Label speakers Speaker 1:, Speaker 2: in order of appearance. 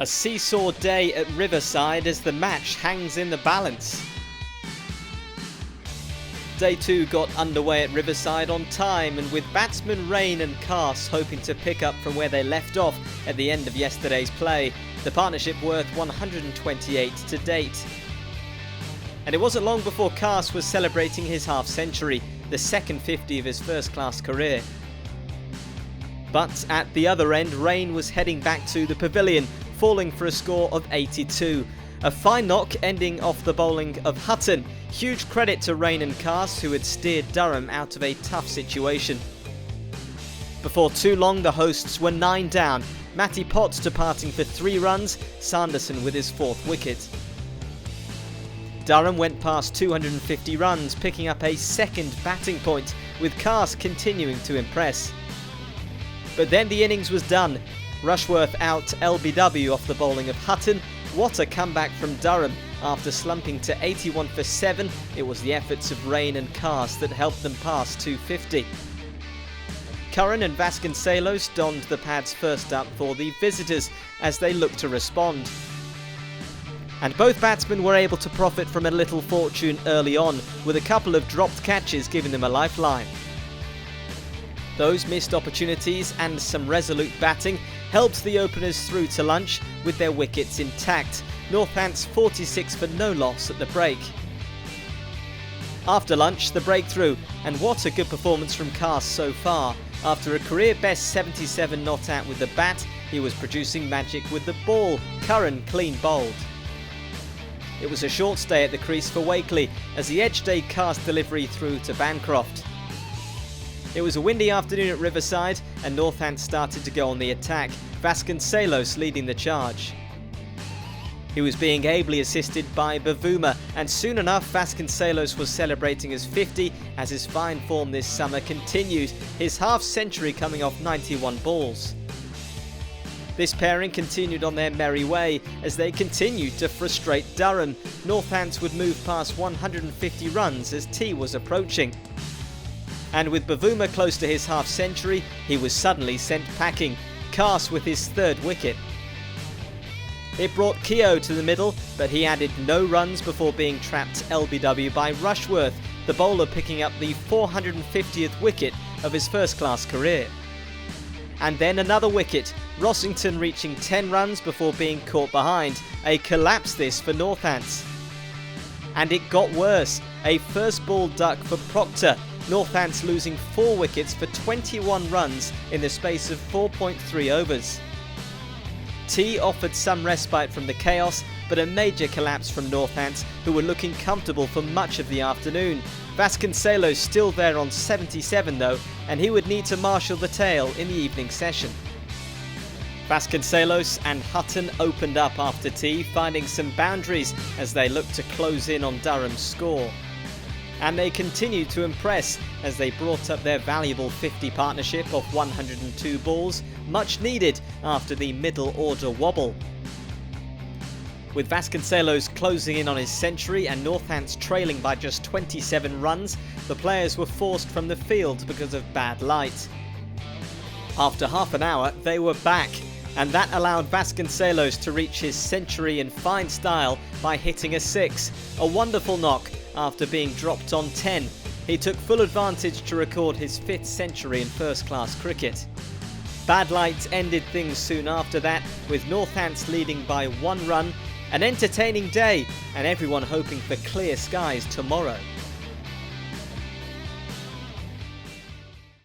Speaker 1: A seesaw day at Riverside as the match hangs in the balance. Day 2 got underway at Riverside on time, and with batsmen Rain and Cast hoping to pick up from where they left off at the end of yesterday's play, the partnership worth 128 to date. And it wasn't long before Cast was celebrating his half-century, the second 50 of his first-class career. But at the other end, Rain was heading back to the pavilion, falling for a score of 82. A fine knock ending off the bowling of Hutton. Huge credit to Rain and Cast, who had steered Durham out of a tough situation. Before too long, the hosts were 9 down. Matty Potts departing for 3 runs, Sanderson with his 4th wicket. Durham went past 250 runs, picking up a second batting point, with Cast continuing to impress. But then the innings was done. Rushworth out LBW off the bowling of Hutton. What a comeback from Durham. After slumping to 81 for 7, it was the efforts of Rain and Cast that helped them pass 250. Curran and Vasconcelos donned the pads first up for the visitors as they looked to respond. And both batsmen were able to profit from a little fortune early on, with a couple of dropped catches giving them a lifeline. Those missed opportunities and some resolute batting helped the openers through to lunch with their wickets intact. Northants 46 for no loss at the break. After lunch, the breakthrough, and what a good performance from Cast so far. After a career best 77 not out with the bat, he was producing magic with the ball. Curran clean bowled. It was a short stay at the crease for Wakely as he edged a Cast delivery through to Bancroft. It was a windy afternoon at Riverside and Northants started to go on the attack, Vasconcelos leading the charge. He was being ably assisted by Bavuma, and soon enough Vasconcelos was celebrating his 50 as his fine form this summer continued, his half-century coming off 91 balls. This pairing continued on their merry way as they continued to frustrate Durham. Northants would move past 150 runs as tea was approaching. And with Bavuma close to his half-century, he was suddenly sent packing, Cast with his 3rd wicket. It brought Keogh to the middle, but he added no runs before being trapped LBW by Rushworth, the bowler picking up the 450th wicket of his first-class career. And then another wicket, Rossington reaching 10 runs before being caught behind, a collapse this for Northants. And it got worse, a first ball duck for Proctor, Northants losing 4 wickets for 21 runs in the space of 4.3 overs. T offered some respite from the chaos, but a major collapse from Northants, who were looking comfortable for much of the afternoon. Vasconcelos still there on 77 though, and he would need to marshal the tail in the evening session. Vasconcelos and Hutton opened up after tea, finding some boundaries as they looked to close in on Durham's score. And they continued to impress as they brought up their valuable 50 partnership of 102 balls, much needed after the middle order wobble. With Vasconcelos closing in on his century and Northants trailing by just 27 runs, the players were forced from the field because of bad light. After half an hour, they were back, and that allowed Vasconcelos to reach his century in fine style by hitting a 6, a wonderful knock after being dropped on 10. He took full advantage to record his 5th century in first-class cricket. Bad light ended things soon after that, with Northants leading by 1 run. An entertaining day, and everyone hoping for clear skies tomorrow.